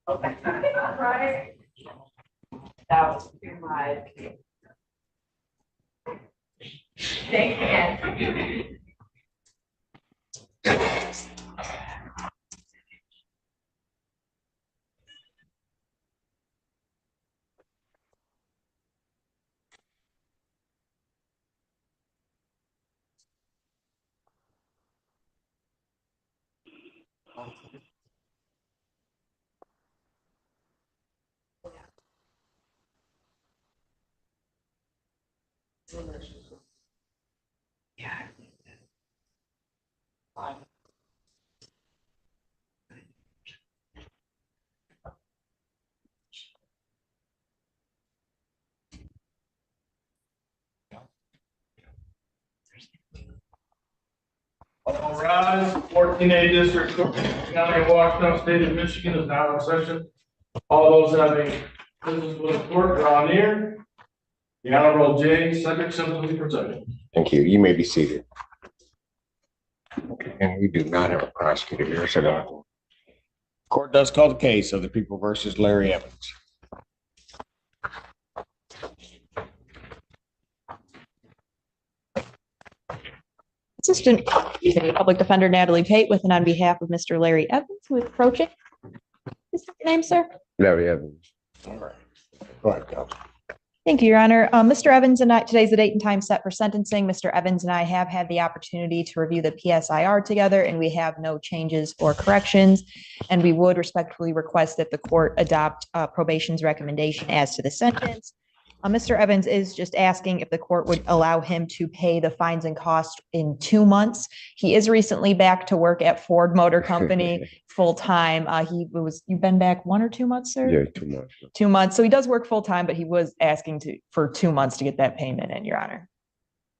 Okay. All right. That was too much. Thank you. Yeah. All rise, 14A District Court, County of Washington, State of Michigan is now in session. All those having business with the court, draw near. The Honorable Cedric Simpson be presented. Thank you. You may be seated. And we do not have a prosecutor here, so no. Court does call the case of the People versus Larry Evans. Assistant Public Defender Natalie Tate with and on behalf of Mr. Larry Evans, who is approaching. Is that your name, sir? Larry Evans. All right. Go ahead, counsel. Thank you, Your Honor. Mr. Evans and I, today's the date and time set for sentencing. Mr. Evans and I have had the opportunity to review the PSIR together, and we have no changes or corrections. And we would respectfully request that the court adopt probation's recommendation as to the sentence. Mr. Evans is just asking if the court would allow him to pay the fines and costs in 2 months. He is recently back to work at Ford Motor Company full time. You've been back 1 or 2 months, sir? Yeah, 2 months. 2 months. So he does work full time, but he was asking for 2 months to get that payment in, Your Honor.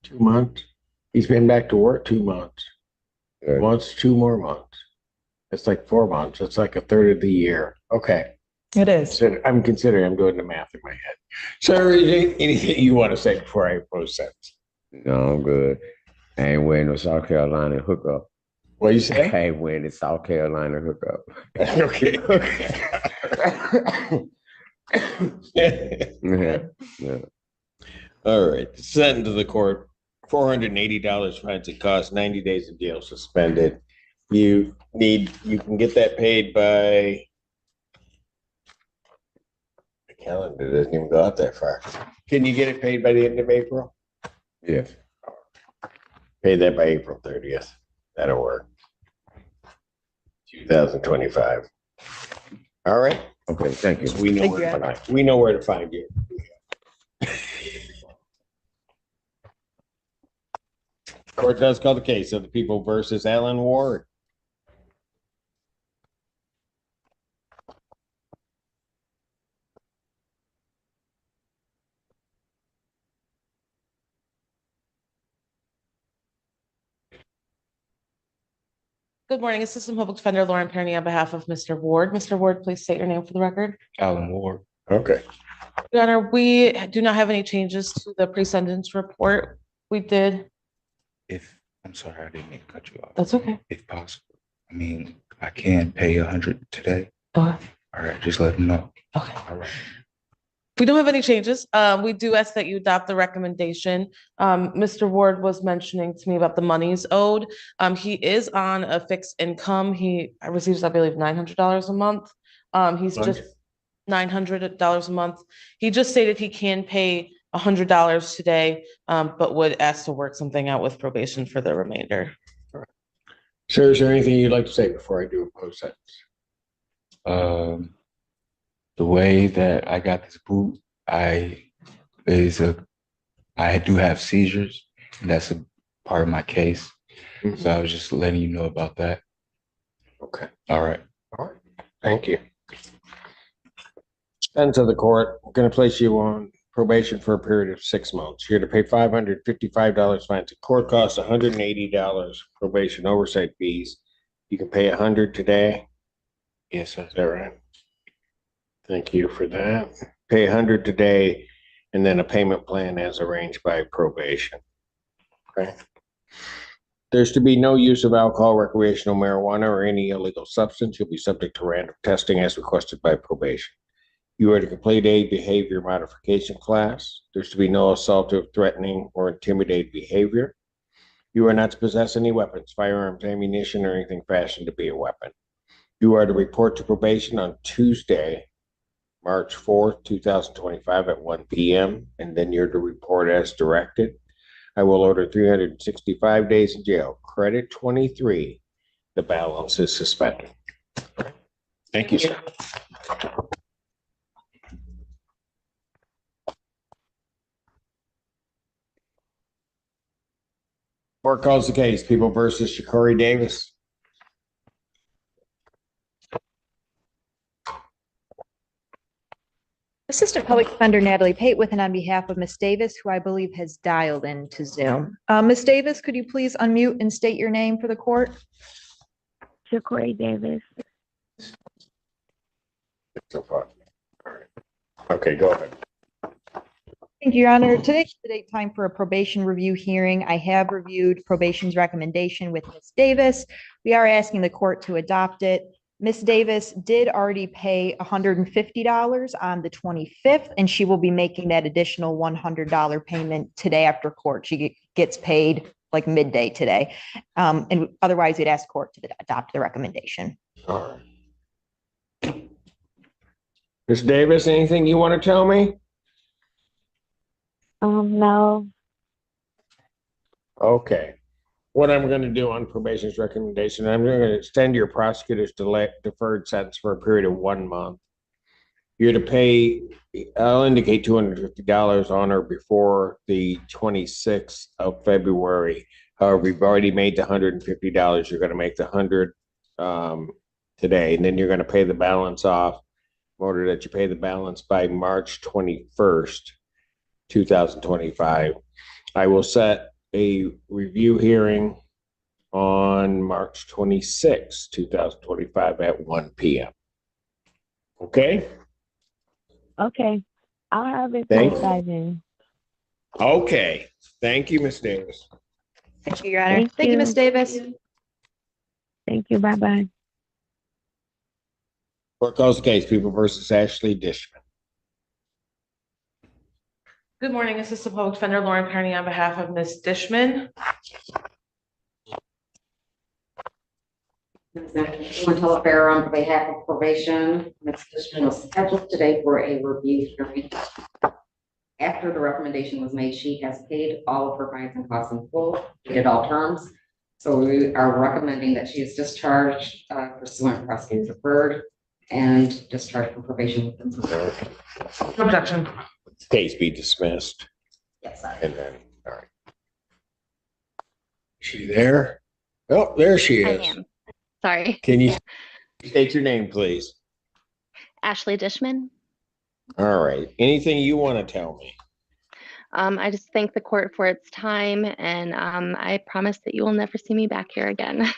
2 months. He's been back to work 2 months. Once, 2 more months. It's like 4 months. It's like a third of the year. Okay. It is. So I'm doing the math in my head. Sir, anything you want to say before I impose sentence? No, I'm good. I ain't wearing no South Carolina hookup. What you say? I ain't wearing the South Carolina hookup. Okay. Yeah. All right. Sent to the court, $480 fines and costs, 90 days of jail suspended. You can get that paid by. The calendar doesn't even go out that far. Can you get it paid by the end of April? Yes. Pay that by April 30th. That'll work. 2025. All right. Okay, thank you. We know where to find you. Court does call the case of the People versus Alan Ward. Good morning, Assistant Public Defender Lauren Perny on behalf of Mr. Ward. Mr. Ward, please state your name for the record. Alan Ward. Okay. Your Honor, we do not have any changes to the pre-sentence report. We did. I'm sorry, I didn't mean to cut you off. That's okay. If possible, I mean, I can pay 100 today. Okay. All right, just let them know. Okay. All right. We don't have any changes. We do ask that you adopt the recommendation. Mr. Ward was mentioning to me about the monies owed. He is on a fixed income. He receives, I believe, $900 a month. He's just $900 a month. He just stated he can pay $100 today, but would ask to work something out with probation for the remainder. All right. Sir, is there anything you'd like to say before I do a post sentence? The way that I got this boot, I do have seizures, and that's a part of my case. Mm-hmm. So I was just letting you know about that. Okay. All right. All right. Thank you. Sentence of the court, I'm going to place you on probation for a period of 6 months. You're to pay $555 fines and court costs, $180 probation oversight fees. You can pay $100 today. Yes, sir. Is that right? Thank you for that. Pay $100 today, and then a payment plan as arranged by probation. Okay. There's to be no use of alcohol, recreational marijuana, or any illegal substance. You'll be subject to random testing as requested by probation. You are to complete a behavior modification class. There's to be no assaultive, threatening, or intimidating behavior. You are not to possess any weapons, firearms, ammunition, or anything fashioned to be a weapon. You are to report to probation on Tuesday, March 4th, 2025 at 1 p.m., and then you're to report as directed. I will order 365 days in jail. Credit 23. The balance is suspended. Thank you, sir. Court calls the case. People versus Shakari Davis. Assistant Public Defender Natalie Patewith, on behalf of Ms. Davis, who I believe has dialed into Zoom. Ms. Davis, could you please unmute and state your name for the court? Shakari Davis. So far. All right. Okay, go ahead. Thank you, Your Honor. Today's the date time for a probation review hearing. I have reviewed probation's recommendation with Ms. Davis. We are asking the court to adopt it. Ms. Davis did already pay $150 on the 25th, and she will be making that additional $100 payment today after court. She gets paid like midday today. And otherwise, we'd ask court to adopt the recommendation. All right. Ms. Davis, anything you want to tell me? No. Okay. What I'm going to do on probation's recommendation, I'm going to extend your prosecutor's deferred sentence for a period of 1 month. You're to pay, I'll indicate $250 on or before the 26th of February. However, you've already made the $150. You're going to make the 100 today, and then you're going to pay the balance off in order that you pay the balance by March 21st, 2025. I will set a review hearing on March 26, 2025 at 1 p.m. Okay? Okay. I'll have it Thanks. by then. Okay. Thank you, Ms. Davis. Thank you, Your Honor. Thank you, Ms. Davis. Thank you. Bye-bye. Court calls the case. People versus Ashley Dishman. Good morning, Assistant Public Defender Lauren Kearney on behalf of Ms. Dishman. Until Fair on behalf of probation, Ms. Dishman was scheduled today for a review hearing. After the recommendation was made, she has paid all of her fines and costs in full, paid all terms. So we are recommending that she is discharged pursuant to prosecutor's deferred and discharged from probation within some time. No objection. Case be dismissed. Yes, sir. And then, all right. She there? Oh, there she I is. am. Sorry. Can you state your name, please? Ashley Dishman. All right. Anything you want to tell me? I just thank the court for its time, and I promise that you will never see me back here again.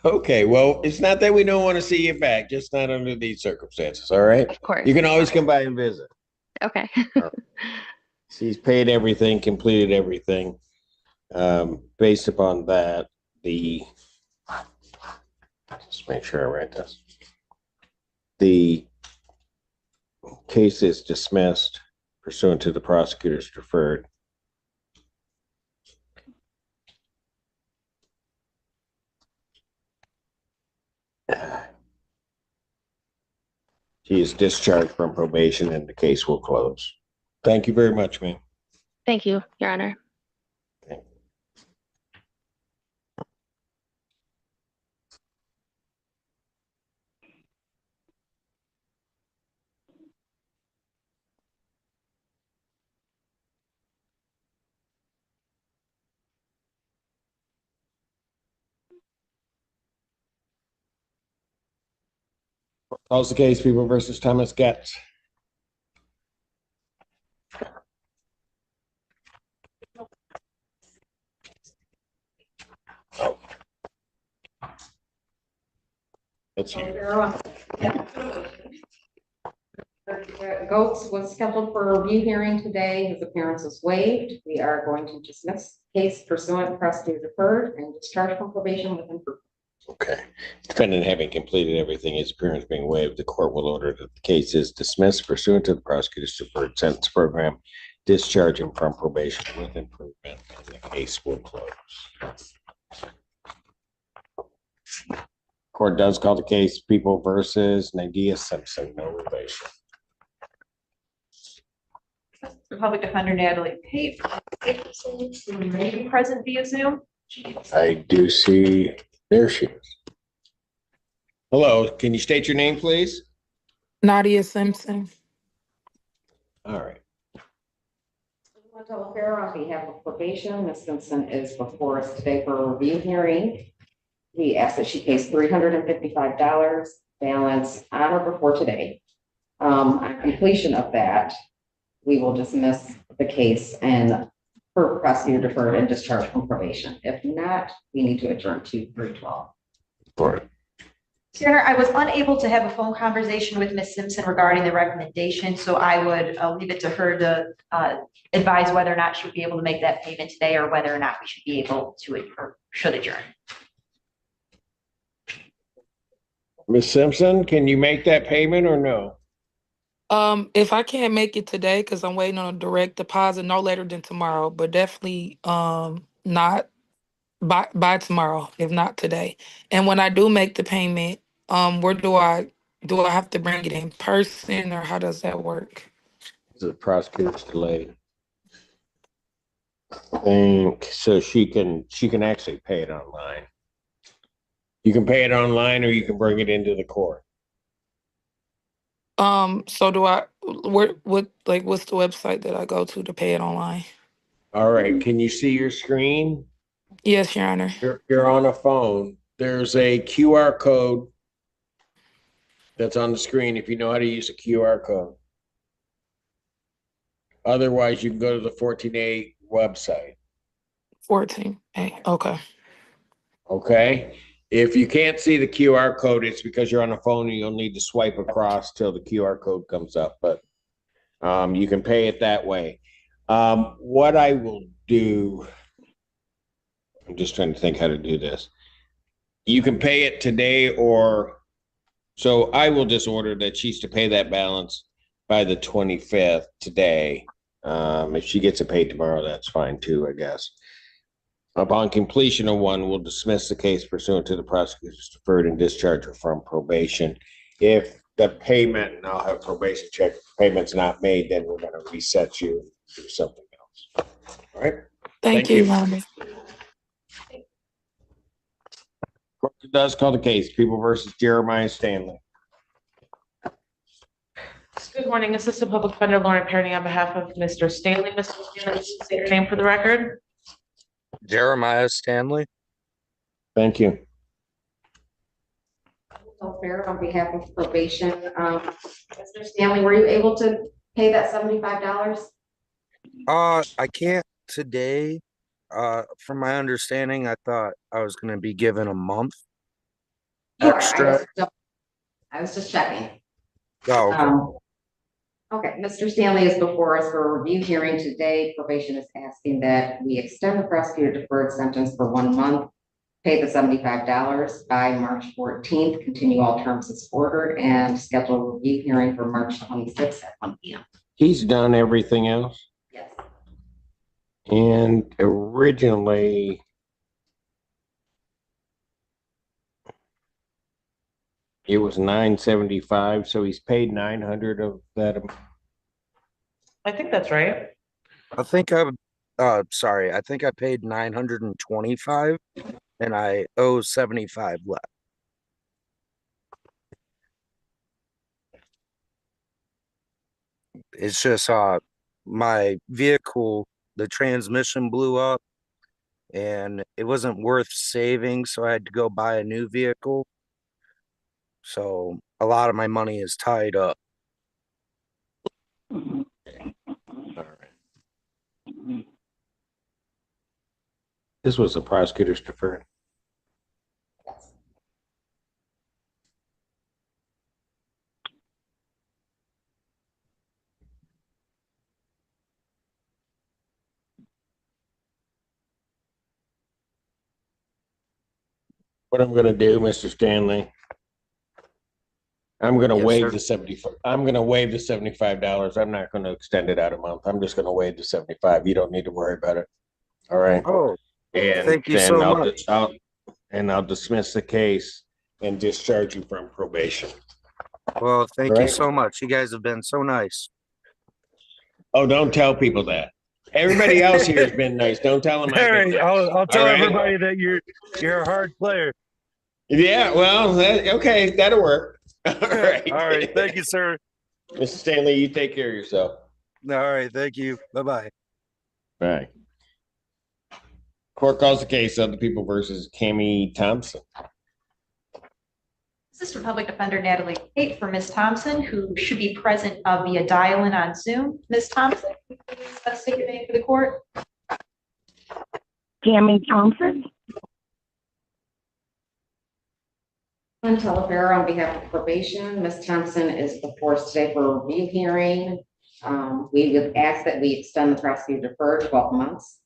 Okay, well, it's not that we don't want to see you back, just not under these circumstances, all right? Of course. You can always come by and visit. Okay. She's paid everything, completed everything. Based upon that, just make sure I write this. The case is dismissed pursuant to the prosecutor's deferred. She is discharged from probation and the case will close. Thank you very much, ma'am. Thank you, Your Honor. Calls the case, People versus Thomas Getz. That's you. Goats was scheduled for a review hearing today. His appearance was waived. We are going to dismiss case pursuant to prosecutor deferred and discharge from probation with improvement. Okay. Defendant having completed everything, his appearance being waived, the court will order that the case is dismissed pursuant to the prosecutor's deferred sentence program, discharge him from probation with improvement, and the case will close. Court does call the case People versus Nadia Simpson, no relation. Public Defender Natalie Pate, may be present via Zoom. I do see, there she is. Hello, can you state your name, please? Nadia Simpson. All right. On behalf of probation, Ms. Simpson is before us today for a review hearing. We ask that she pays $355 balance on or before today. On completion of that, we will dismiss the case and for prosecutor deferred and discharge from probation. If not, we need to adjourn to 312. Right. Your Honor, I was unable to have a phone conversation with Ms. Simpson regarding the recommendation, so I would leave it to her to advise whether or not she would be able to make that payment today or whether or not we should be able to or should adjourn. Ms. Simpson, can you make that payment or no? If I can't make it today, because I'm waiting on a direct deposit no later than tomorrow, but definitely not by tomorrow, if not today. And when I do make the payment, where do I have to bring it in person or how does that work? The prosecutor's delayed. I think so she can actually pay it online. You can pay it online or you can bring it into the court. So do I what's the website that I go to pay it online? All right, can you see your screen? Yes, Your Honor. You're on a phone. There's a QR code that's on the screen if you know how to use a QR code. Otherwise, you can go to the 14A website. 14A. Okay. Okay. If you can't see the QR code, it's because you're on a phone and you'll need to swipe across till the QR code comes up, but you can pay it that way. What I will do, I'm just trying to think how to do this. You can pay it today so I will just order that she's to pay that balance by the 25th today. If she gets it paid tomorrow, that's fine too, I guess. Upon completion of one, we'll dismiss the case pursuant to the prosecutor's deferred and discharge her from probation. If the payment, and I'll have probation check, if the payment's not made, then we're going to reset you and do something else. All right. Thank you, Your Honor. Court does call the case, People versus Jeremiah Stanley. Good morning, Assistant Public Defender Lauren Perry on behalf of Mr. Stanley. Mr. Stanley, say your name for the record. Jeremiah Stanley. Thank you. Fair on behalf of probation. Mr. Stanley, were you able to pay that $75? I can't today. From my understanding, I thought I was going to be given a month extra. I was just checking. Oh, Okay, Mr. Stanley is before us for a review hearing today. Probation is asking that we extend the prosecutor deferred sentence for 1 month, pay the $75 by March 14th, continue all terms as ordered, and schedule a review hearing for March 26th at 1 p.m. He's done everything else. Yes. And originally, it was $975, so he's paid $900 of that. I think that's right. I think I paid 925 and I owe 75 left. It's just my vehicle, the transmission blew up and it wasn't worth saving, so I had to go buy a new vehicle. So a lot of my money is tied up. All right. This was the prosecutor's deferred. What I'm gonna do, Mr. Stanley, I'm gonna Yes, waive sir. the 75. I'm gonna waive the $75. I'm not gonna extend it out a month. I'm just gonna waive the 75. You don't need to worry about it. All right. Oh, And thank you then so much. I'll dismiss the case and discharge you from probation. Well, thank you Right. so much. You guys have been so nice. Oh, don't tell people that. Everybody else here has been nice. Don't tell them I've been nice. I'll tell All right? everybody that you're a hard player. Yeah, well, okay, that'll work. All right. All right. Thank you, sir. Mr. Stanley, you take care of yourself. All right. Thank you. Bye-bye. Bye. Court calls the case of the people versus Cammie Thompson. Assistant Public Defender Natalie Pate for Ms. Thompson, who should be present via dial-in on Zoom. Ms. Thompson, please state your name for the court. Cammie Thompson. Glenn Telefero on behalf of probation. Ms. Thompson is before us today for a review hearing. We would ask that we extend the prosecutor deferred 12 months,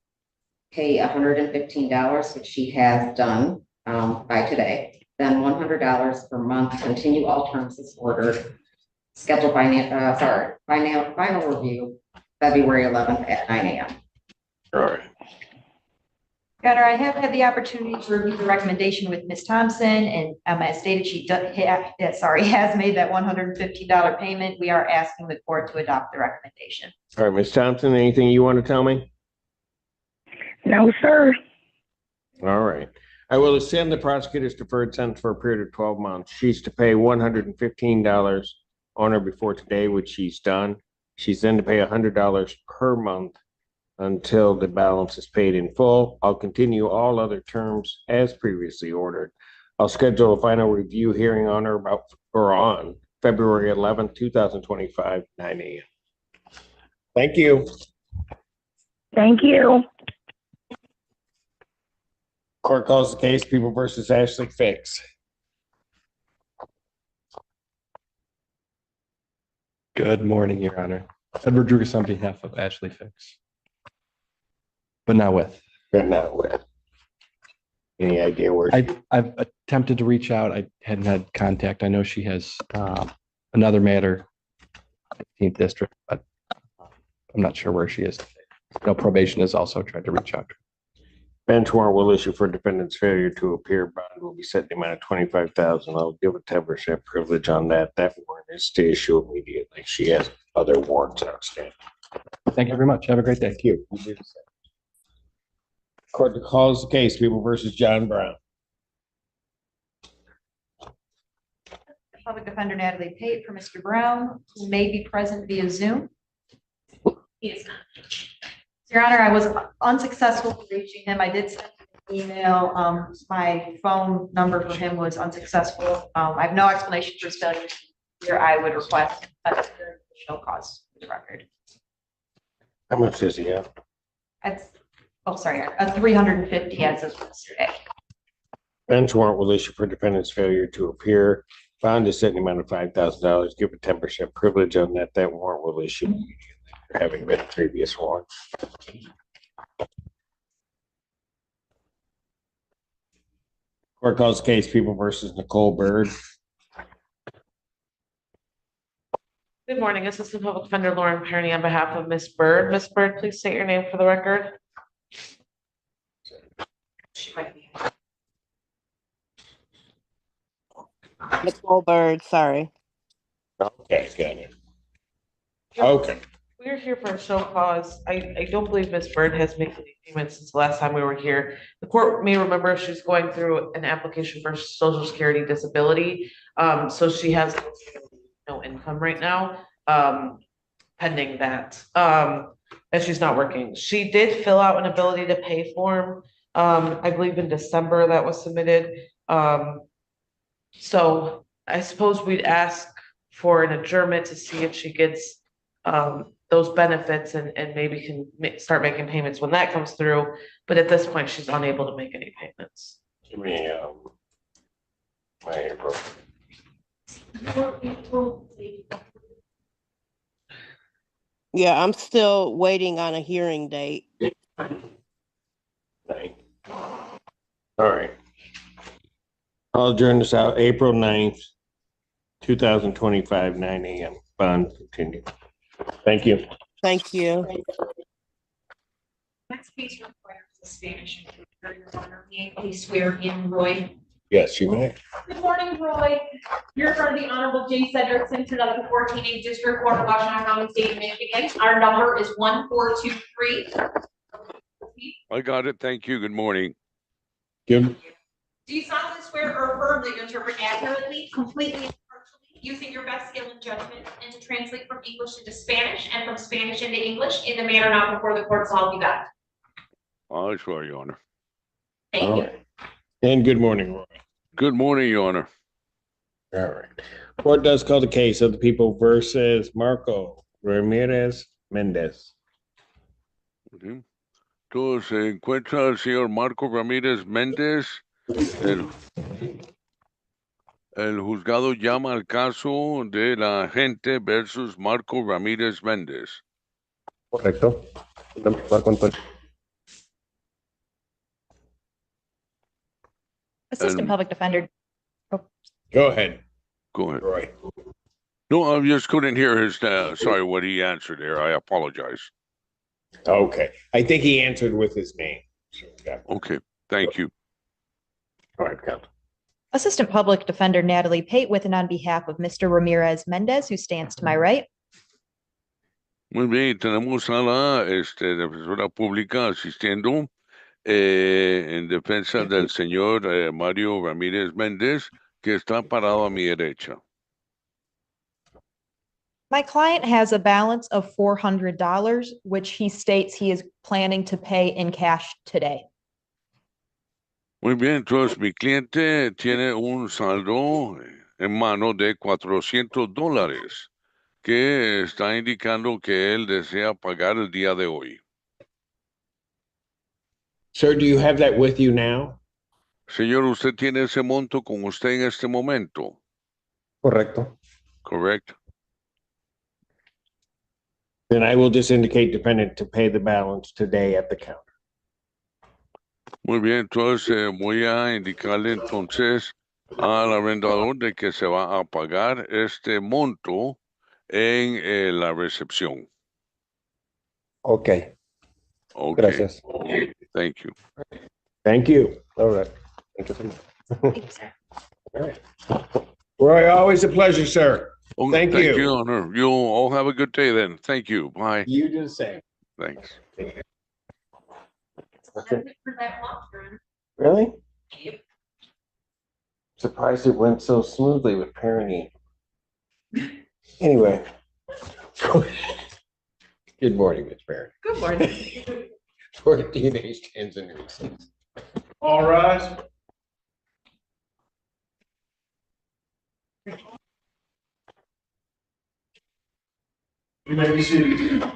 pay $115, which she has done by today, then $100 per month, continue all terms as ordered, schedule final review February 11th at 9 a.m. All right. Your Honor, I have had the opportunity to review the recommendation with Ms. Thompson, and as stated, she has made that $115 payment. We are asking the court to adopt the recommendation. All right, Ms. Thompson, anything you want to tell me? No, sir. All right. I will extend the prosecutor's deferred sentence for a period of 12 months. She's to pay $115 on or before today, which she's done. She's then to pay $100 per month until the balance is paid in full. I'll continue all other terms as previously ordered. I'll schedule a final review hearing on on February 11th, 2025, 9 a.m. Thank you. Thank you. Court calls the case People versus Ashley Fix. Good morning, Your Honor. Edward Drugas on behalf of Ashley Fix. But not with. But not with. Any idea where? I've attempted to reach out. I hadn't had contact. I know she has another matter, 15th district, but I'm not sure where she is today. No, probation has also tried to reach out. Bench warrant will issue for defendant's failure to appear. Bond will be set in the amount of $25,000. I'll give a 10% privilege on that. That warrant is to issue immediately. She has other warrants outstanding. Thank you very much. Have a great day. Thank you. Court calls the case People versus John Brown. Public Defender Natalie Pate for Mr. Brown, who may be present via Zoom. He is not. Your Honor, I was unsuccessful in reaching him. I did send an email. My phone number for him was unsuccessful. I have no explanation for his failure here. I would request additional cause for the record. How much does he have? That's, oh, sorry, 350 as of yesterday. Bench warrant will issue for defendant's failure to appear. Bond is set in the amount of $5,000. Give a 10% privilege on that. That warrant will issue immediately, having been a previous warrant. Court calls case People versus Nicole Bird. Good morning, Assistant Public Defender Lauren Perry on behalf of Ms. Bird. Ms. Bird, please state your name for the record. She might be. Nicole Bird, sorry. Okay, got it. Okay. We're here for a show cause. I don't believe Ms. Bird has made any payments since the last time we were here. The court may remember she's going through an application for Social Security disability. So she has no income right now, pending that, and she's not working. She did fill out an ability to pay form, I believe in December that was submitted. So I suppose we'd ask for an adjournment to see if she gets those benefits and maybe can start making payments when that comes through. But at this point, she's unable to make any payments. Give me my April. Yeah, I'm still waiting on a hearing date. All right. I'll adjourn this out April 9th, 2025, 9 a.m. Bond continued. Thank you. Thank you. Next case requires a Spanish interpreter, Your Honor. May I please swear in Roy? Yes, you may. Good morning, Roy. You're in front of the Honorable J. Cedric Simpson of the 14th District Court of Washington County, State of Michigan. Our number is 1423. I got it. Thank you. Good morning. Good. Do you solemnly swear or affirm that you interpret accurately, completely, and impartially, using your best skill and judgment, and to translate from English into Spanish and from Spanish into English in the manner now before the court, so help you God? I swear, Your Honor. Thank you. And good morning, Roy. Good morning, Your Honor. All right. Court does call the case of the people versus Marco Ramirez Mendez. Okay. Entonces, se encuentra el señor Marco Ramírez Méndez. El juzgado llama al caso de la gente versus Marco Ramírez Méndez. Correcto. Marco Antonio. Assistant Public Defender. Go ahead. Go ahead. Roy. No, I just couldn't hear his, sorry, what he answered there. I apologize. Okay. I think he answered with his name. Okay. Thank you. All right, Count. Assistant Public Defender Natalie Pate with and on behalf of Mr. Ramirez Mendez, who stands to my right. Muy bien, tenemos a la defensora pública asistiendo en defensa del señor Mario Ramírez Méndez, que está parado a mi derecha. My client has a balance of $400, which he states he is planning to pay in cash today. Muy bien, entonces mi cliente tiene un saldo en mano de $400 que está indicando que él desea pagar el día de hoy. Sir, do you have that with you now? Señor, ¿usted tiene ese monto con usted en este momento? Correcto. Correct. Then I will just indicate dependent to pay the balance today at the counter. Muy bien, entonces voy a indicarle entonces al arrendador de que se va a pagar este monto en la recepción. Ok. Okay. Gracias. Thank you. Thank you. All right. Thank you so much. All right. Roy, always a pleasure, sir. Oh, Thank you. you, Honor. You all have a good day then. Thank you. Bye. You do the same. Thanks. For that long run. Really? Surprised it went so smoothly with parenting. Anyway. Good morning, Ms. Barrett. Good morning. 14 days stands in recess. All rise. You may be seated.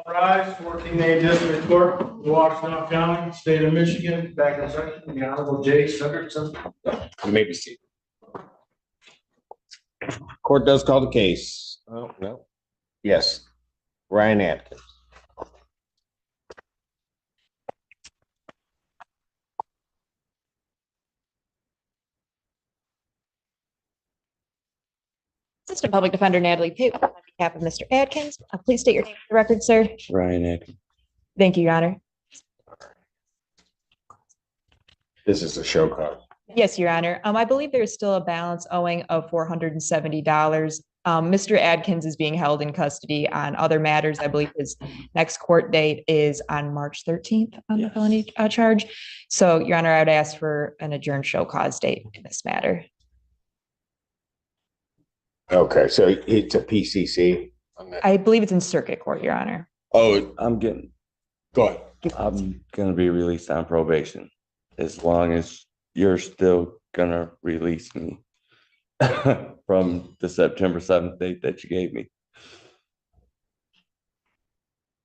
All rise, 14A District Court, Washington County, State of Michigan, back in session, the Honorable Cedric Simpson. You may be seated. Court does call the case. Oh, no. Yes. Ryan Atkins. Assistant Public Defender Natalie Pate, on behalf of Mr. Atkins, please state your name for the record, sir. Ryan Atkins. Thank you, Your Honor. This is a show cause. Yes, Your Honor. I believe there is still a balance owing of $470. Mr. Adkins is being held in custody on other matters. I believe his next court date is on March 13th on the felony charge. So, Your Honor, I would ask for an adjourned show cause date in this matter. Okay, so it's a PCC. I believe it's in circuit court, Your Honor. Oh, go ahead. I'm gonna be released on probation as long as you're still gonna release me from the September 7th date that you gave me.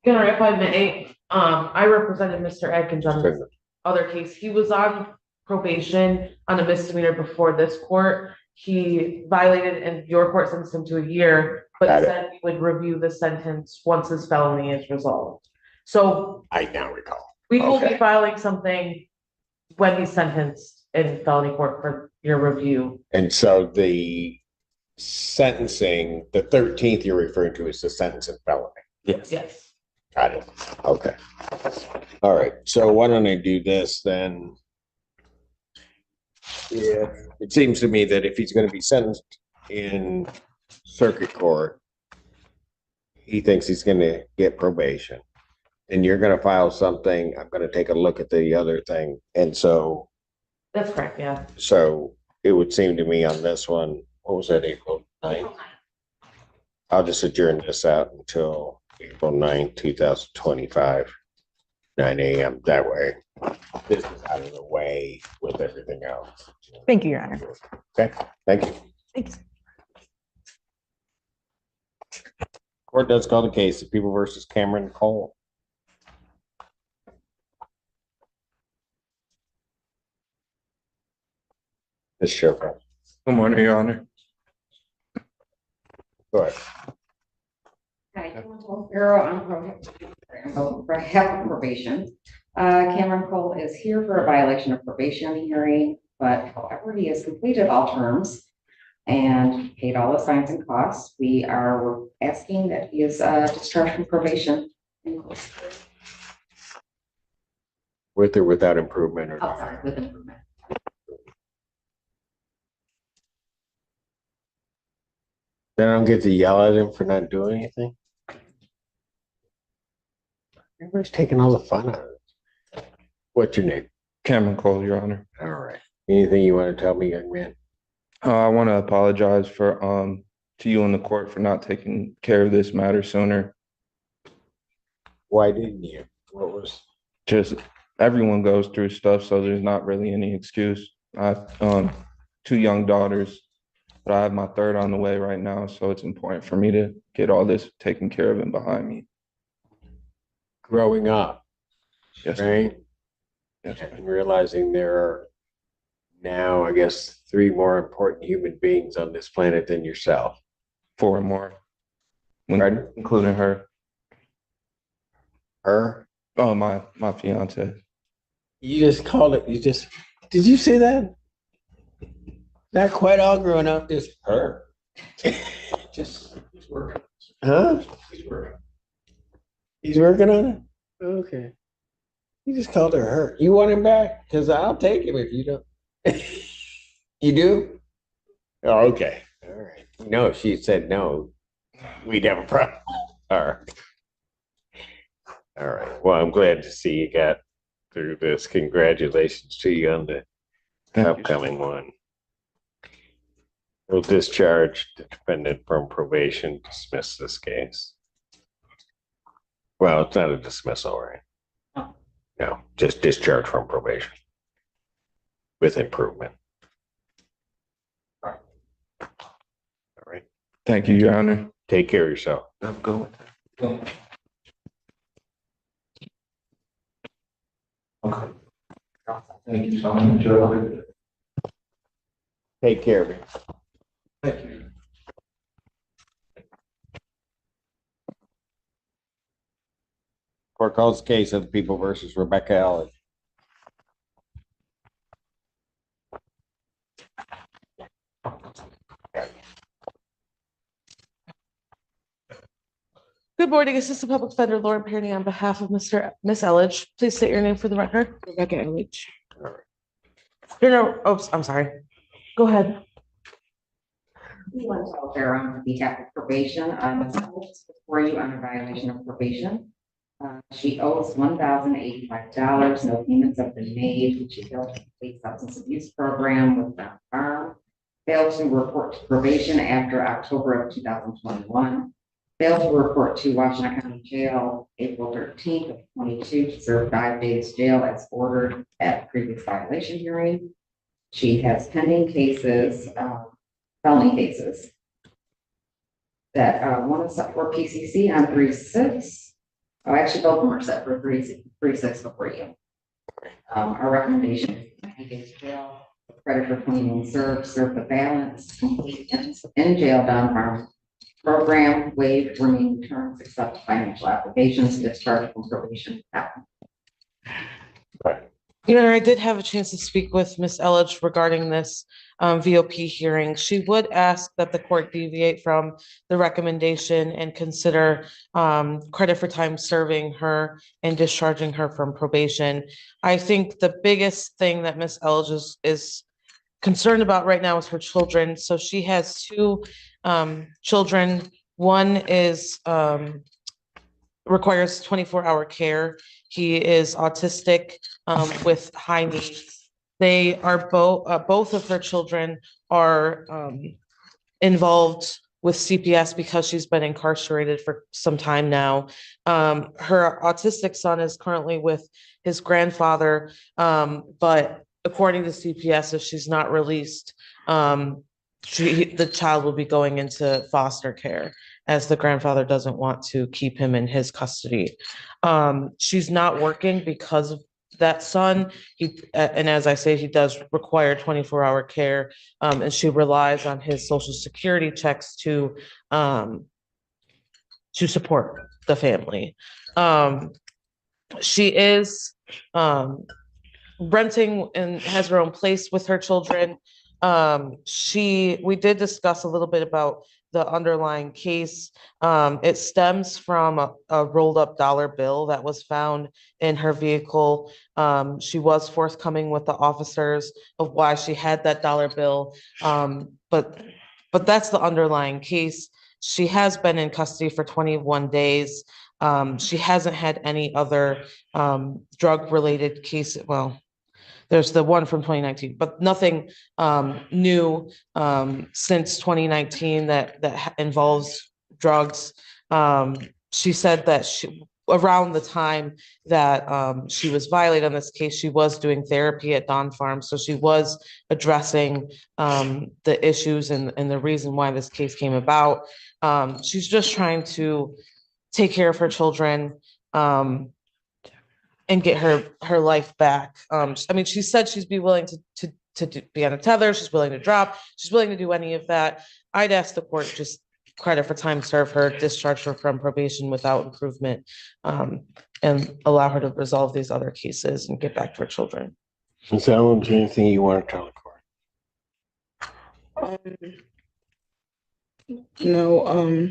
Your Honor, if I may, I represented Mr. Atkins on this other case. He was on probation on a misdemeanor before this court. He violated and your court sentenced him to a year, but said we would review the sentence once his felony is resolved. So I now recall. we will be filing something when he's sentenced in felony court for your review. And so the sentencing, the 13th you're referring to is the sentence in felony. Yes. Yes. Got it. Okay. All right. So why don't I do this then? Yeah, it seems to me that if he's going to be sentenced in circuit court, he thinks he's going to get probation. And you're going to file something. I'm going to take a look at the other thing. And so. That's correct, yeah. So it would seem to me on this one, what was that, April 9th? I'll just adjourn this out until April 9th, 2025, 9 a.m. That way, this is out of the way with everything else. Thank you, Your Honor. Okay, thank you. Thanks. Court does call the case of People versus Cameron Cole. Ms. Shoko. Good morning, Your Honor. Go ahead. Hi, Cameron Cole, Bureau on probation. Cameron Cole is here for a violation of probation hearing, but however, he has completed all terms and paid all the fines and costs. We are asking that he is discharged from probation. With or without improvement? Or sorry, with improvement. Then I don't get to yell at him for not doing anything. Everybody's taking all the fun out of it. What's your name? Cameron Cole, Your Honor. All right. Anything you want to tell me, young man? I want to apologize for to you and the court for not taking care of this matter sooner. Why didn't you? What was? Just everyone goes through stuff, so there's not really any excuse. I have 2 young daughters, but I have my 3rd on the way right now, so it's important for me to get all this taken care of and behind me. Growing up, yes, right? Yes, and realizing there are now, I guess, 3 more important human beings on this planet than yourself. 4 more, right? Including her. Her? Oh, my fiance. You just called it. Did you say that? Not quite all grown up. Just her. Just he's working. Huh? He's working. He's working on it? Okay. You just called her. You want him back? Because I'll take him if you don't. You do? Oh, okay. All right. No, if she said no, we'd have a problem. All right. All right. Well, I'm glad to see you got through this. Congratulations to you on the upcoming one. We'll discharge the defendant from probation, dismiss this case. Well, it's not a dismissal, right? No, just discharge from probation with improvement. All right. Thank you, Your Honor. Take care of yourself. I'm going. Thank you so much. Enjoy. Take care of it. Thank you. Court calls the case of the People versus Rebecca Ellis. Good morning, Assistant Public Defender Lauren Perny on behalf of Miss Elledge. Please state your name for the record. Rebecca Elledge. No, oops, I'm sorry. Go ahead. On behalf of probation, for you under violation of probation. She owes $1,085. No payments have been made. She failed to complete substance abuse program with that farm. Failed to report to probation after October of 2021. Failed to report to Washington County Jail April 13th of 22 to serve 5 days jail as ordered at previous violation hearing. She has pending cases, felony cases. That one is set for PCC on 3-6. Oh, actually, both of them are set for 3-6 before you. Our recommendation is 90 days jail, credit for 21 serve the balance, complete in jail down farm program, waive remaining terms, accept financial obligations, discharge from probation. You know, I did have a chance to speak with Ms. Elledge regarding this VOP hearing. She would ask that the court deviate from the recommendation and consider credit for time serving her and discharging her from probation. I think the biggest thing that Ms. Elledge is concerned about right now is her children. So she has two children. One is requires 24-hour care. He is autistic with high needs. They are both of her children are involved with CPS because she's been incarcerated for some time now. Her autistic son is currently with his grandfather, but according to CPS, if she's not released, the child will be going into foster care, as the grandfather doesn't want to keep him in his custody. She's not working because of that son. And as I say, he does require 24-hour care, and she relies on his Social Security checks to support the family. She is renting and has her own place with her children. We did discuss a little bit about the underlying case. It stems from a rolled up dollar bill that was found in her vehicle. She was forthcoming with the officers of why she had that dollar bill. But that's the underlying case. She has been in custody for 21 days. She hasn't had any other drug related cases. Well, there's the one from 2019, but nothing new since 2019 that involves drugs. She said that around the time that she was violated on this case, she was doing therapy at Dawn Farm. So she was addressing the issues and the reason why this case came about. She's just trying to take care of her children and get her life back. I mean, she said she'd be willing to be on a tether. She's willing to drop. She's willing to do any of that. I'd ask the court just credit for time serve her, discharge her from probation without improvement, and allow her to resolve these other cases and get back to her children. Is there anything you want to tell the court? No,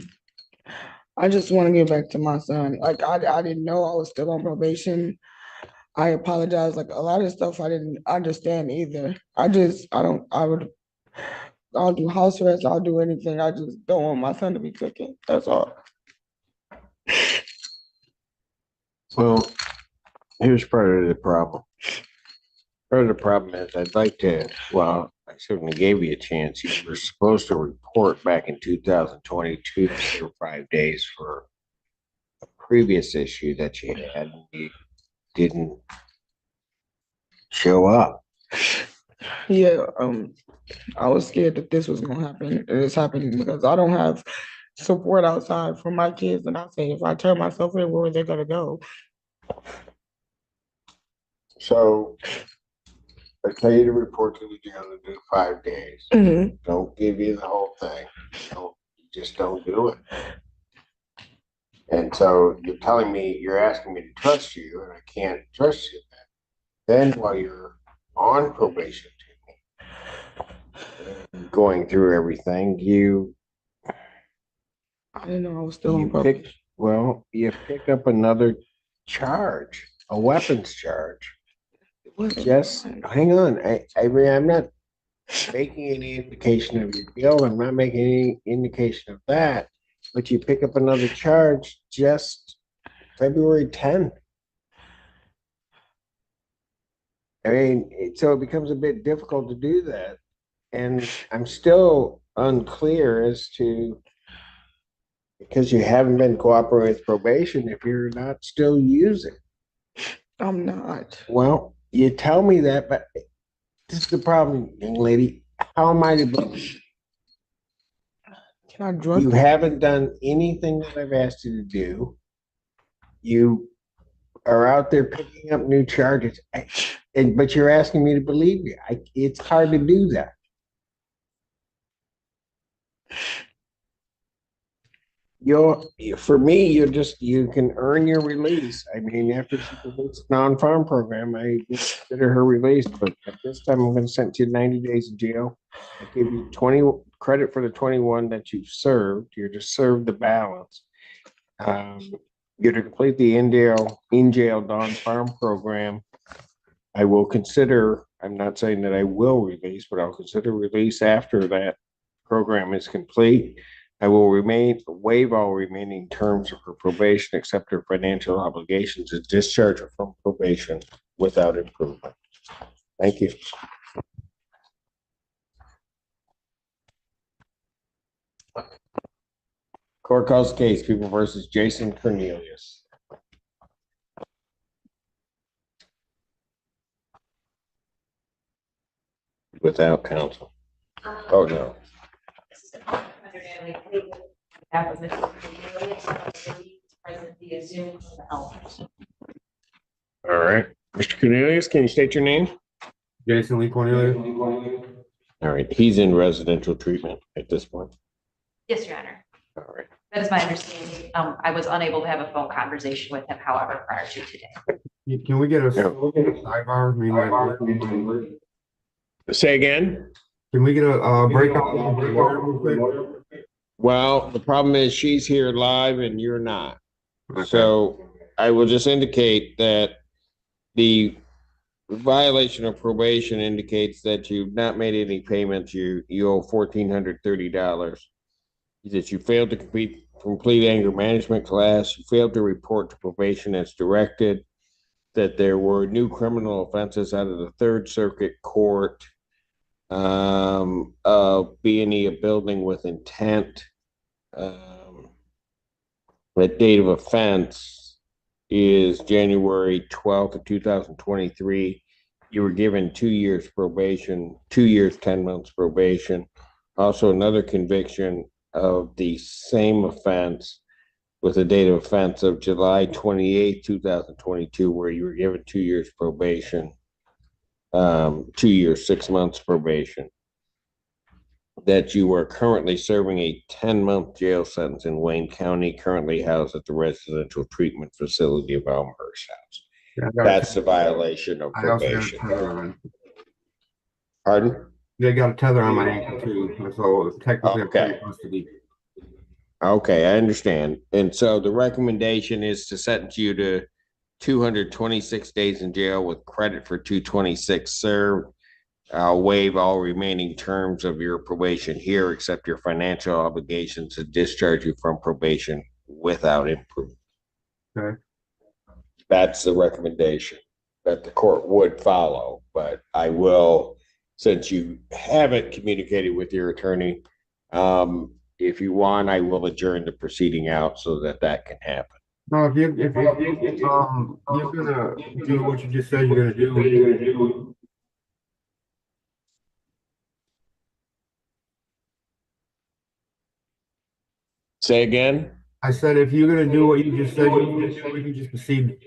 I just want to get back to my son. Like I didn't know I was still on probation. I apologize. Like a lot of stuff I didn't understand either. I'll do house arrest. I'll do anything. I just don't want my son to be cooking. That's all. Well, here's part of the problem. Part of the problem is I certainly gave you a chance. You were supposed to report back in 2022 for 5 days for a previous issue that you had. You didn't show up. Yeah, I was scared that this was gonna happen. And it's happening because I don't have support outside for my kids. And I say if I turn myself in, where are they gonna go? So I tell you to report to the jail to do 5 days. Don't give you the whole thing. Just don't do it. And so you're telling me, you're asking me to trust you, and I can't trust you. Then while you're on probation, going through everything, I didn't know I was still on you probation. you pick up another charge, a weapons charge. Just hang on. I mean, I'm not making any indication of your guilt. I'm not making any indication of that. But you pick up another charge just February 10th. I mean, so it becomes a bit difficult to do that. And I'm still unclear as to, because you haven't been cooperating with probation, if you're not still using. I'm not. Well, you tell me that, but this is the problem, young lady. How am I to believe? Can I drug? You haven't done anything that I've asked you to do. You are out there picking up new charges, but you're asking me to believe you. It's hard to do that. For me, you can earn your release. I mean, after she completes the non-farm program, I consider her released, but at this time I'm going to send you 90 days in jail. I give you 20 credit for the 21 that you've served. You're to serve the balance. You're to complete the in-jail non-farm program. I will consider, I'm not saying that I will release, but I'll consider release after that program is complete. I will waive all remaining terms of her probation, except her financial obligations, and discharge her from probation without improvement. Thank you. Court calls case, People versus Jason Cornelius. Without counsel. Oh, no. That was Mr. Cornelius, present via Zoom. All right. Mr. Cornelius, can you state your name? Jason Lee Cornelius. All right. He's in residential treatment at this point. Yes, Your Honor. All right. That is my understanding. I was unable to have a phone conversation with him, however, prior to today. Can we get a sidebar? Say again? Can we get a breakout real quick? Well, the problem is she's here live and you're not. Okay. So I will just indicate that the violation of probation indicates that you've not made any payments. You owe $1,430. That you failed to complete anger management class. You failed to report to probation as directed. That there were new criminal offenses out of the Third Circuit Court. B&E, a building with intent. The date of offense is January 12th of 2023. You were given 2 years probation, 2 years, 10 months probation. Also another conviction of the same offense with a date of offense of July 28th, 2022, where you were given 2 years probation. 2 years, 6 months probation, that you are currently serving a 10-month jail sentence in Wayne County, currently housed at the residential treatment facility of Elmhurst House. Yeah, that's the violation of probation. Pardon? They got a tether on my ankle too, so technically okay. Okay, I understand. And so the recommendation is to sentence you to 226 days in jail with credit for 226 served. I'll waive all remaining terms of your probation here, except your financial obligations, to discharge you from probation without improvement. Okay. That's the recommendation that the court would follow, but I will, since you haven't communicated with your attorney, if you want, I will adjourn the proceeding out so that can happen. No, if you're gonna do what you just said you're gonna do. Say again? I said if you're gonna do what you just said, you can just proceed.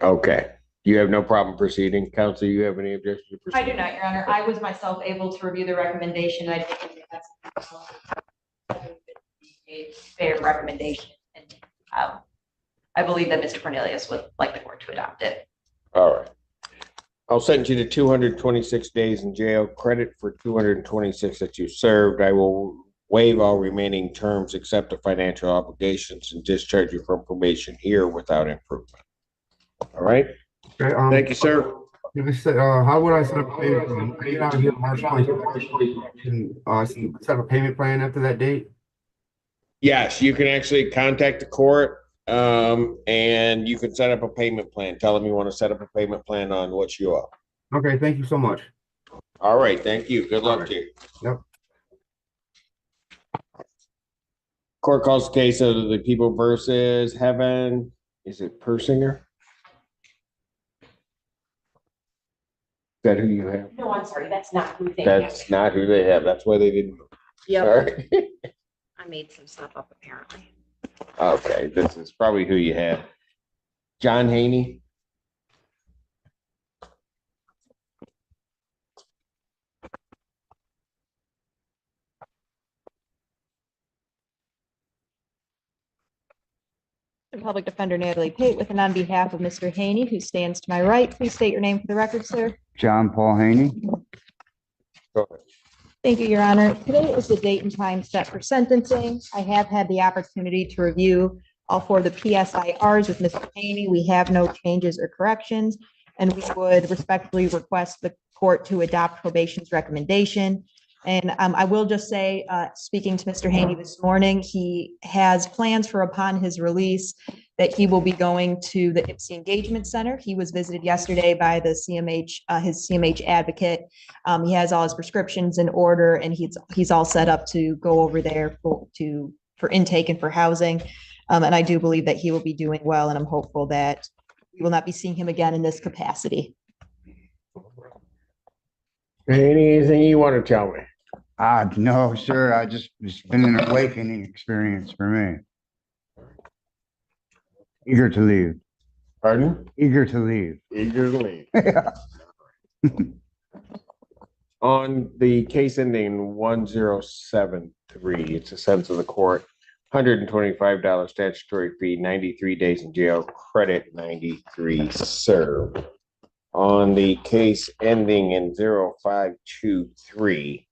Okay. You have no problem proceeding. Counsel, you have any objection to I proceeding? do not, Your Honor. I was myself able to review the recommendation. I think that's a fair recommendation. And I believe that Mr. Cornelius would like the court to adopt it. All right. I'll send you to 226 days in jail, credit for 226 that you served. I will waive all remaining terms except the financial obligations and discharge you from probation here without improvement. All right? Okay, Thank you, sir. How would I set up a payment plan? I get out of here March 22nd. Can set up a payment plan after that date? Yes, you can actually contact the court, and you can set up a payment plan. Tell them you want to set up a payment plan on what you owe. Okay, thank you so much. All right, thank you. Good luck to you. Yep. Court calls the case of the people versus Heaven. Is it Persinger? Is that who you have? No, I'm sorry, that's not who they That's not who they have. That's why they didn't. Yep. Sorry. I made some stuff up apparently. Okay, this is probably who you have. John Haney. Public Defender Natalie Pate with and on behalf of Mr. Haney, who stands to my right. Please state your name for the record, sir. John Paul Haney. Thank you, Your Honor. Today is the date and time set for sentencing. I have had the opportunity to review all four of the PSIRs with Mr. Haney. We have no changes or corrections, and we would respectfully request the court to adopt probation's recommendation. And I will just say, speaking to Mr. Haney this morning, he has plans for upon his release that he will be going to the IPSI Engagement Center. He was visited yesterday by the CMH, his CMH advocate. He has all his prescriptions in order, and he's all set up to go over there for intake and for housing. And I do believe that he will be doing well, and I'm hopeful that we will not be seeing him again in this capacity. Anything you want to tell me? No, sir. It's been an awakening experience for me. Eager to leave. Pardon? Eager to leave. Eager to leave. On the case ending 1073, it's a sentence of the court, $125 statutory fee, 93 days in jail, credit 93 served. On the case ending in 0523,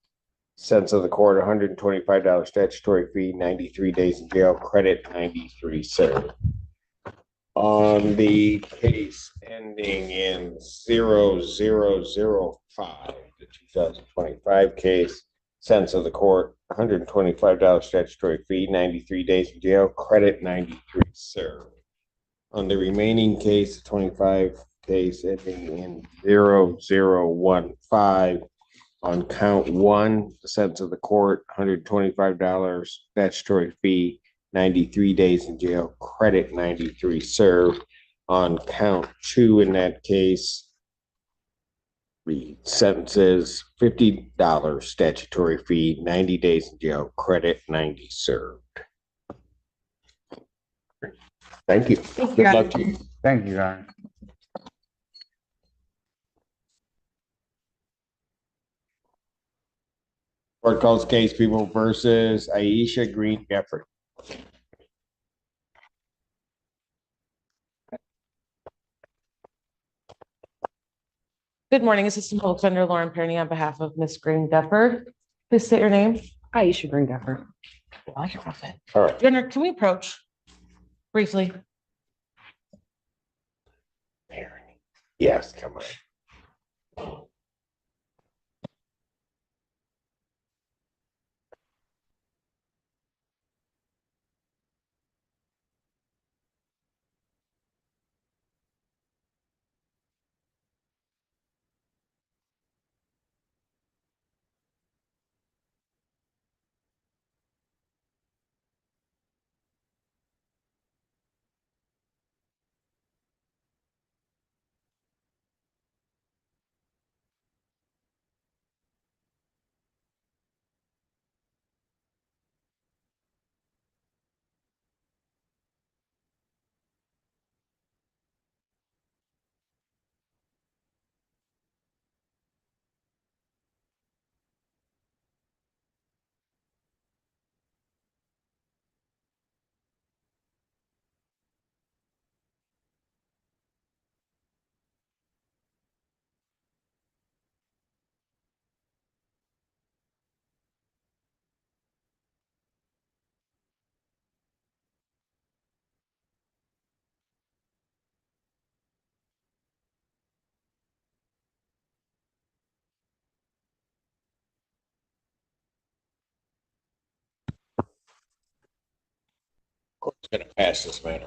sentence of the court, $125 statutory fee, 93 days in jail, credit 93 served. On the case ending in 0005, the 2025 case, sentence of the court, $125 statutory fee, 93 days in jail, credit 93 served. On the remaining case, 25 case ending in 0015, on count one, the sentence of the court, $125 statutory fee, 93 days in jail, credit 93 served. On count two in that case, the sentence is $50 statutory fee, 90 days in jail, credit 90 served. Thank you. Good luck to you. Thank you, Your Honor. Court calls case people versus Aisha Green Jeffrey. Good morning, Assistant Public Defender Lauren Perny on behalf of Ms. Green Defford. Please state your name. Aisha Green Defford. I like your outfit. All right. Your Honor, can we approach briefly? Yes, come on. Court's gonna pass this matter.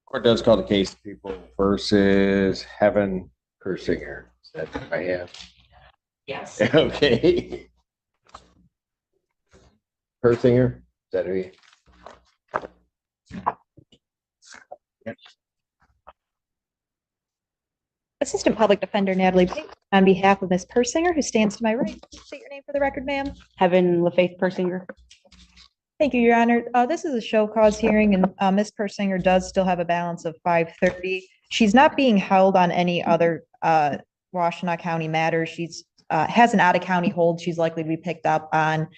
Court does call the case people versus Heaven Kersinger. Is that what I have? Yes. Okay. Kersinger, is that who you? Assistant Public Defender Natalie Pate, on behalf of Ms. Persinger, who stands to my right. Please state your name for the record, ma'am. Heaven LaFaith Persinger. Thank you, Your Honor. This is a show cause hearing, and Ms. Persinger does still have a balance of $530. She's not being held on any other Washtenaw County matters. She's has an out-of-county hold she's likely to be picked up on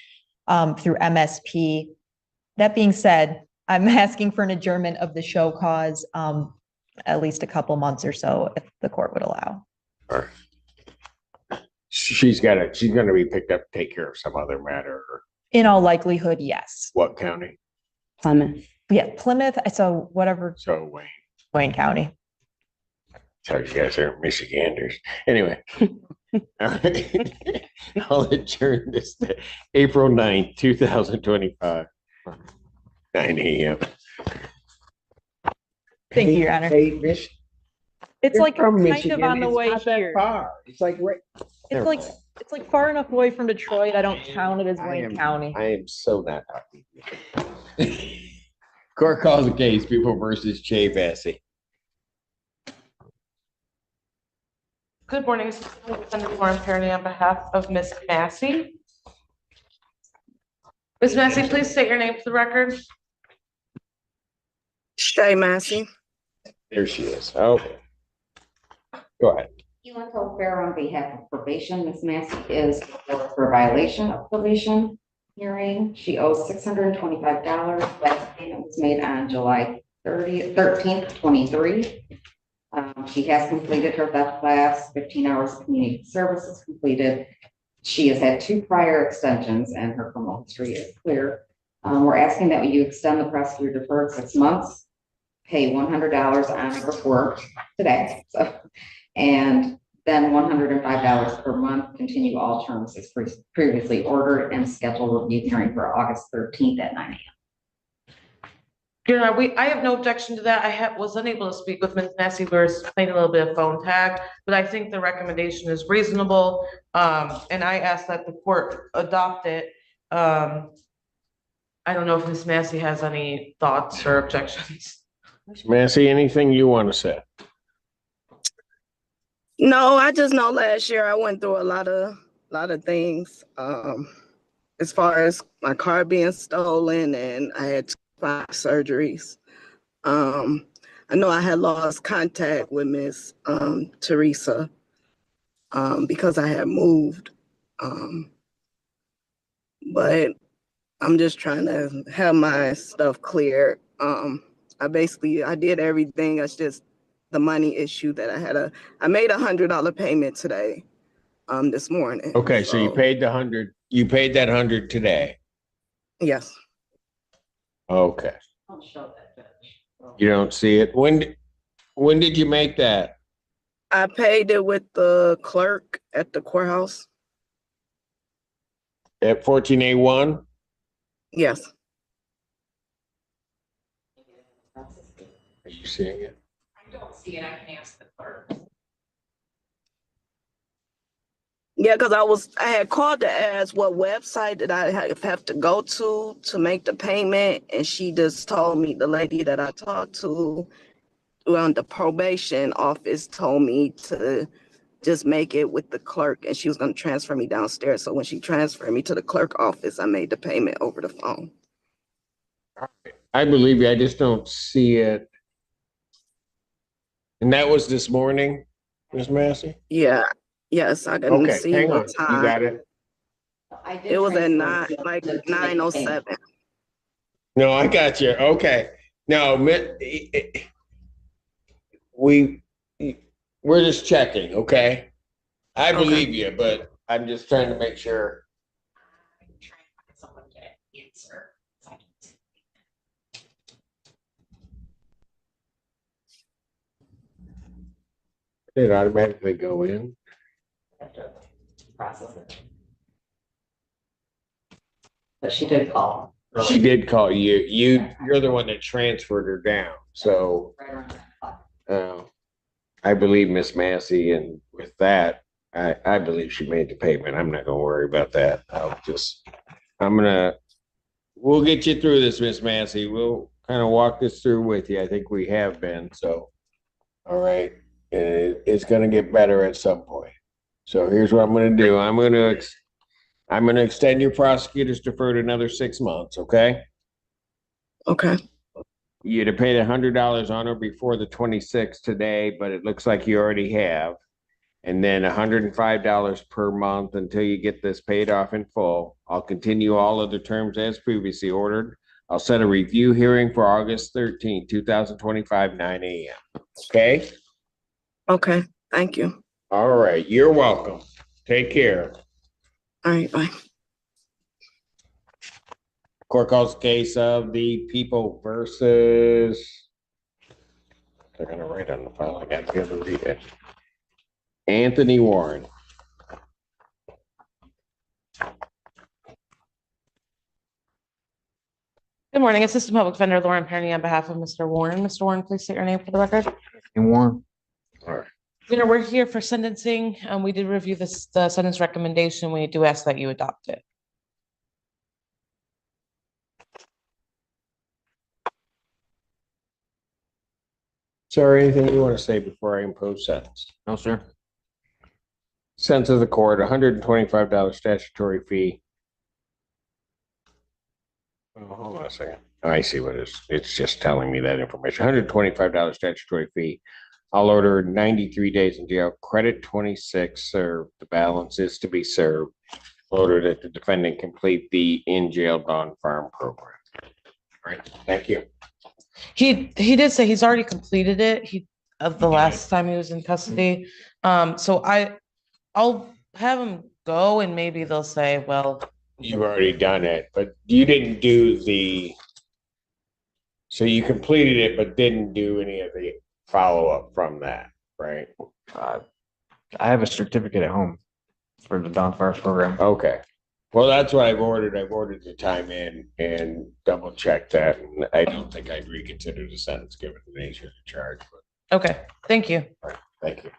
through MSP. That being said, I'm asking for an adjournment of the show cause at least a couple months or so, if the court would allow. She's gonna be picked up to take care of some other matter. In all likelihood, yes. What county? Plymouth. Yeah, Plymouth, so whatever. So Wayne County. Sorry, you guys are Michiganders. Anyway. All right. I'll adjourn this to April 9th, 2025. 9 a.m. Thank you, Your Honor. Hey, Mich- It's You're like from kind Michigan. of on the It's way not that here. far. It's like right. It's like far enough away from Detroit. I don't count it as I Wayne am- County. I am so not happy. Court calls the case, people versus Jay Vassy. Good morning, Assistant Defender Lauren Perry on behalf of Ms. Massey. Ms. Massey, please state your name for the record. Shay Massey. There she is. Okay. Go ahead. Elanco Fair on behalf of probation. Ms. Massey is for violation of probation hearing. She owes $625. Last payment was made on July 13th, 23. She has completed her theft class, 15 hours of community services completed. She has had 2 prior extensions and her criminal history is clear. We're asking that you extend the prosecutor deferred 6 months, pay $100 on her work today. And then $105 per month, continue all terms as previously ordered and schedule review hearing for August 13th at 9 a.m. Your Honor, I have no objection to that. I was unable to speak with Ms. Massey. We were playing a little bit of phone tag, but I think the recommendation is reasonable. And I ask that the court adopt it. I don't know if Ms. Massey has any thoughts or objections. Ms. Massey, anything you want to say? No, I just know last year I went through a lot of things. As far as my car being stolen and I had 5 surgeries. I know I had lost contact with Miss Teresa because I had moved. But I'm just trying to have my stuff cleared. I did everything. It's just the money issue that I had. I made $100 payment today, this morning. Okay, so you paid the 100. You paid that 100 today. Yes. Okay. I'll show that, Judge. You don't see it. When did you make that? I paid it with the clerk at the courthouse. At 14A1? Yes. Are you seeing it? I don't see it. I can ask the clerk. Yeah, because I had called to ask what website did I have to go to make the payment, and she just told me, the lady that I talked to on the probation office told me to just make it with the clerk, and she was going to transfer me downstairs. So when she transferred me to the clerk office, I made the payment over the phone. I believe you. I just don't see it. And that was this morning, Ms. Massey? Yeah. Yes, I couldn't see hang what on. time. You got it? It was at 9:07. No, I got you. Okay. No, we're just checking, okay? I believe you, but I'm just trying to make sure. Someone get an answer. It automatically go in. Have to process it. But she did call. She did call you. You're the one that transferred her down. So Right around that clock. I believe Miss Massey, and with that, I believe she made the payment. I'm not gonna worry about that. We'll get you through this, Miss Massey. We'll kind of walk this through with you. I think we have been, so. All right, it's gonna get better at some point. So here's what I'm gonna do. I'm gonna extend your prosecutor's deferred another 6 months, okay? Okay. You'd have paid $100 on her before the 26th today, but it looks like you already have. And then $105 per month until you get this paid off in full. I'll continue all other terms as previously ordered. I'll set a review hearing for August 13th, 2025, 9 a.m. Okay? Okay. Thank you. All right. You're welcome. Take care. All right. Bye. Court calls case of the people versus. They're going to write on the file. I got to be able to read it. Anthony Warren. Good morning, Assistant Public Defender Lauren Perny on behalf of Mr. Warren. Mr. Warren, please state your name for the record. Warren. All right. We're here for sentencing. We did review the sentence recommendation. We do ask that you adopt it. Sir, anything you want to say before I impose sentence? No, sir. Sentence of the court, $125 statutory fee. Oh, hold on a second. Oh, I see what it is. It's just telling me that information. $125 statutory fee. I'll order 93 days in jail. Credit 26 served. The balance is to be served. Order that the defendant complete the in-jail bond farm program. All right. Thank you. He did say he's already completed it. The last time he was in custody. So I'll have him go and maybe they'll say, well, You've already done it, but you didn't do so you completed it, but didn't do any of the follow-up from that, right? I have a certificate at home for the Don Farms program. Okay. Well, that's what I've ordered. I've ordered the time in and double checked that. And I don't think I'd reconsider the sentence given the nature of the charge. But okay, thank you. all right, thank you.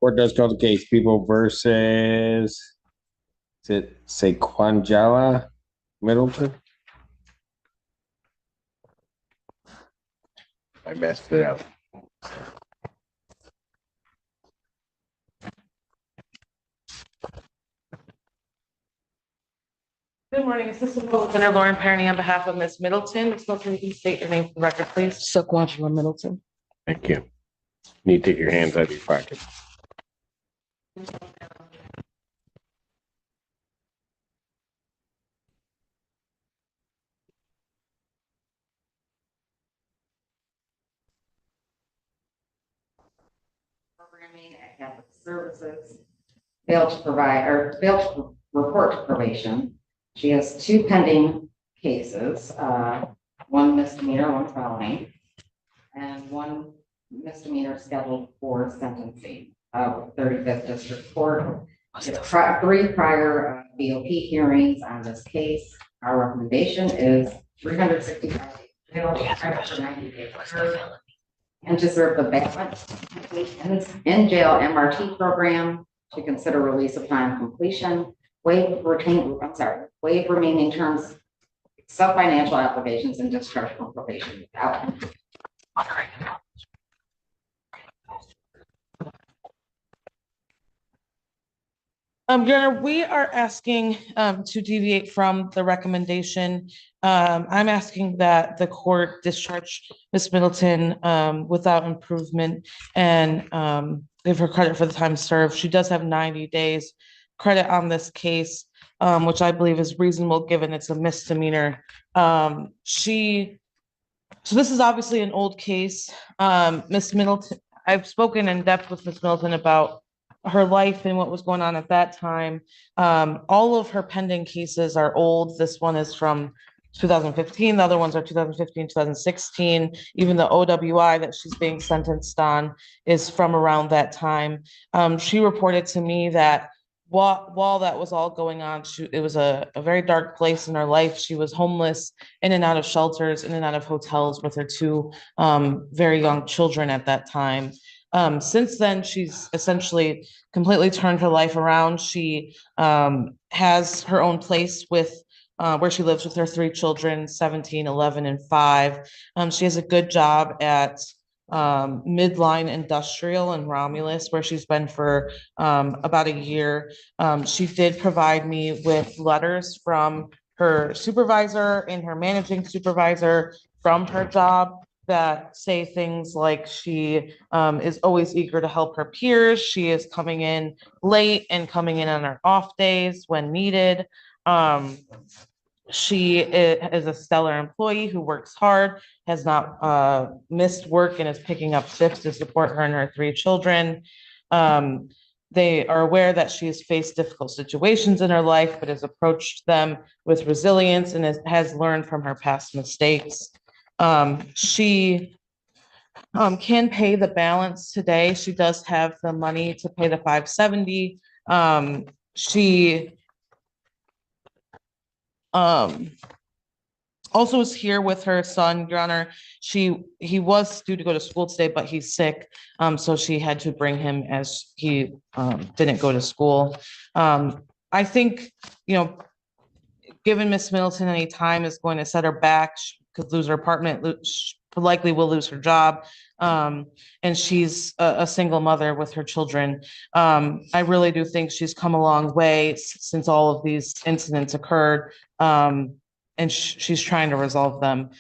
Court does call the case people versus, is it say Quanjala Middleton? I messed it up. Good morning, Assistant Public Defender Lauren Perny on behalf of Ms. Middleton. Ms. Middleton, you can state your name for the record, please. Sequantia Middleton. Thank you. You need to take your hands out of your pocket. Programming at Catholic Services failed to report to probation. She has 2 pending cases, 1 misdemeanor, 1 felony, and 1 misdemeanor scheduled for sentencing, 35th District Court. 3 prior BOP hearings on this case. Our recommendation is 365 days for 90 days and to serve the balance in jail MRT program to consider release upon completion, waive remaining terms, sub-financial obligations and discharge from probation without. Your Honor, we are asking to deviate from the recommendation. I'm asking that the court discharge Ms. Middleton without improvement and give her credit for the time served. She does have 90 days credit on this case, which I believe is reasonable given it's a misdemeanor. So this is obviously an old case. Ms. Middleton, I've spoken in depth with Ms. Middleton about her life and what was going on at that time. All of her pending cases are old. This one is from 2015. The other ones are 2015, 2016. Even the OWI that she's being sentenced on is from around that time. She reported to me that while that was all going on, it was a very dark place in her life. She was homeless, in and out of shelters, in and out of hotels with her two very young children at that time. Since then, she's essentially completely turned her life around. She has her own place with where she lives with her three children, 17, 11, and 5. She has a good job at Midline Industrial in Romulus, where she's been for about a year. She did provide me with letters from her supervisor and her managing supervisor from her job that say things like she is always eager to help her peers. She is coming in late and coming in on her off days when needed. She is a stellar employee who works hard, has not missed work, and is picking up shifts to support her and her three children. They are aware that she has faced difficult situations in her life, but has approached them with resilience and has learned from her past mistakes. She can pay the balance today. She does have the money to pay the $570. She also is here with her son, Your Honor. He was due to go to school today, but he's sick. So she had to bring him as he didn't go to school. I think, given Miss Middleton any time is going to set her back. She could lose her apartment, likely will lose her job. And she's a single mother with her children. I really do think she's come a long way since all of these incidents occurred. And she's trying to resolve them.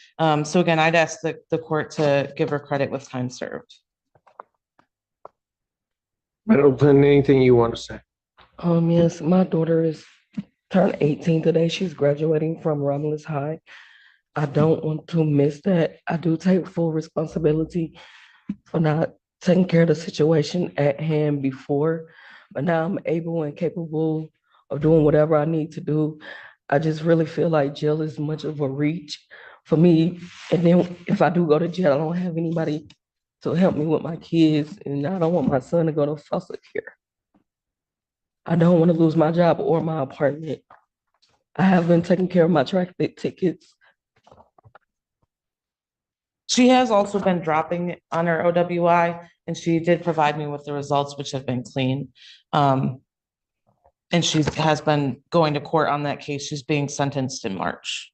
So again, I'd ask the court to give her credit with time served. Middleton, anything you want to say? Yes, my daughter is turned 18 today. She's graduating from Romulus High. I don't want to miss that. I do take full responsibility for not taking care of the situation at hand before, but now I'm able and capable of doing whatever I need to do. I just really feel like jail is much of a reach for me. And then if I do go to jail, I don't have anybody to help me with my kids, and I don't want my son to go to foster care. I don't want to lose my job or my apartment. I have been taking care of my traffic tickets. She has also been dropping on her OWI, and she did provide me with the results, which have been clean. And she has been going to court on that case. She's being sentenced in March.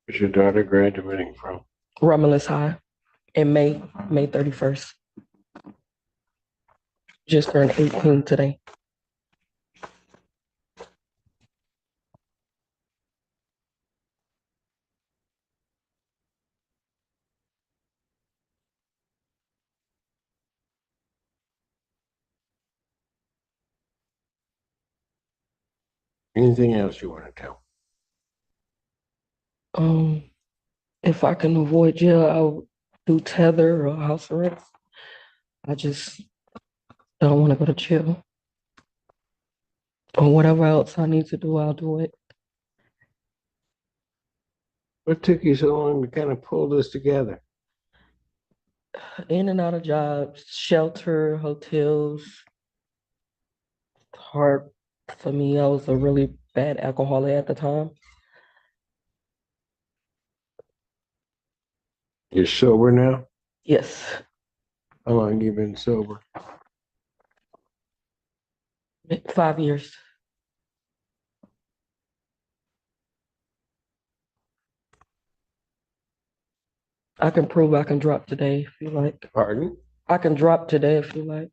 Where's your daughter graduating from? Romulus High in May 31st. Just turned 18 today. Anything else you want to tell? If I can avoid jail, I'll do tether or house arrest. I just don't want to go to jail. Or whatever else I need to do, I'll do it. What took you so long to kind of pull this together? In and out of jobs, shelter, hotels. Hard for me. I was a really bad alcoholic at the time. You're sober now? Yes. How long you been sober? 5 years. I can prove I can drop today if you like. Pardon? I can drop today if you like.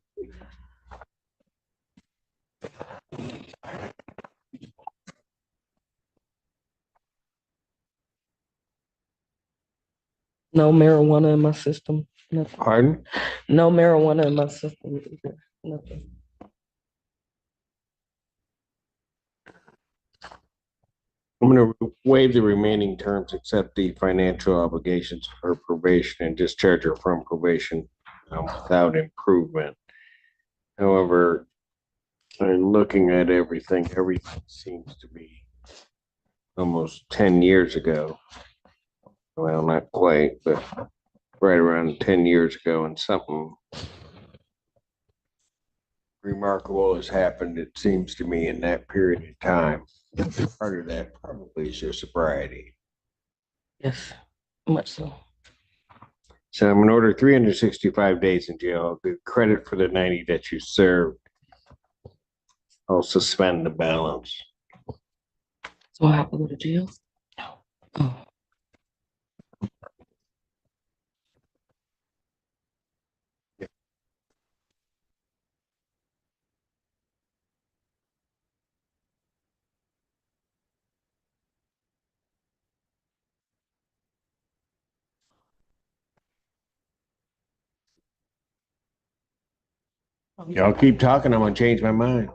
No marijuana in my system. Nothing. Pardon? No marijuana in my system. Nothing. I'm going to waive the remaining terms, accept the financial obligations for probation, and discharge her from probation without improvement. However, in looking at everything seems to be almost 10 years ago. Well, not quite, but right around 10 years ago, and something remarkable has happened, it seems to me, in that period of time. Part of that probably is your sobriety. Yes, much so. So I'm gonna order 365 days in jail. The credit for the 90 that you served. I'll suspend the balance. So I have to go to jail? No. Oh. Y'all keep talking, I'm gonna change my mind.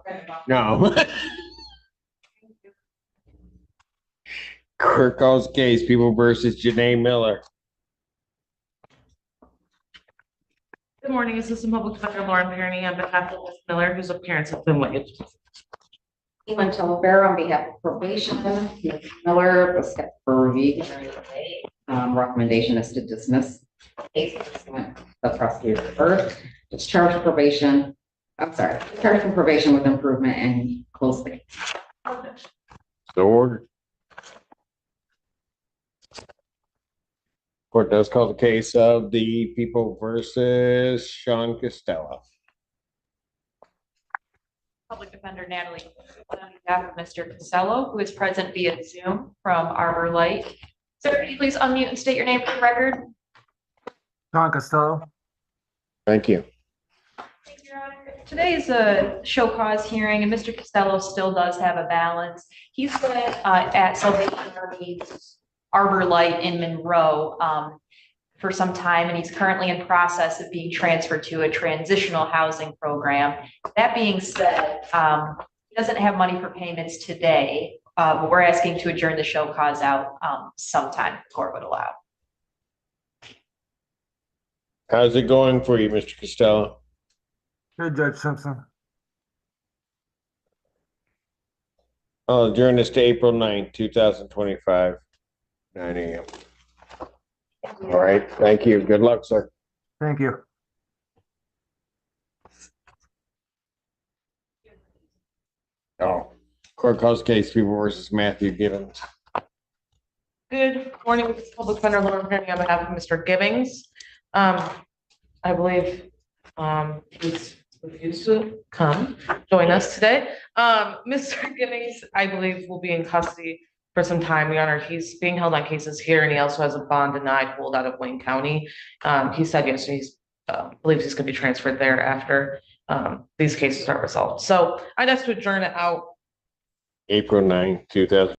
No. Court calls case, People versus Janae Miller. Good morning, Assistant Public Defender Lauren Perry on behalf of Ms. Miller, whose appearance has been waived. Ewan Telfair on behalf of probation, Ms. Miller was kept for review during the day. Recommendation is to dismiss case pursuant to the prosecutor first, discharge probation. I'm sorry, discharge from probation with improvement and close the case. So ordered. Court does call the case of the People versus Sean Costello. Public Defender Natalie, on behalf of Mr. Costello, who is present via Zoom from Arbor Light. Sir, could you please unmute and state your name for the record? Sean Costello. Thank you. Thank you, Your Honor. Today is a show cause hearing, and Mr. Costello still does have a balance. He's been at Salvation Army Arbor Light in Monroe for some time, and he's currently in process of being transferred to a transitional housing program. That being said, he doesn't have money for payments today, but we're asking to adjourn the show cause out sometime the court would allow. How's it going for you, Mr. Costello? Good, Judge Simpson. I'll adjourn this to April 9th, 2025, 9 a.m. All right, thank you. Good luck, sir. Thank you. Oh, court calls case People versus Matthew Gibbons. Good morning, this is Public Defender Lauren Perry on behalf of Mr. Gibbings. I believe he's refused to come join us today. Mr. Gibbings, I believe, will be in custody for some time, Your Honor. He's being held on cases here, and he also has a bond denied hold out of Wayne County. He said yesterday he believes he's going to be transferred there after these cases are resolved. So I'd ask to adjourn it out April 9th, 2025.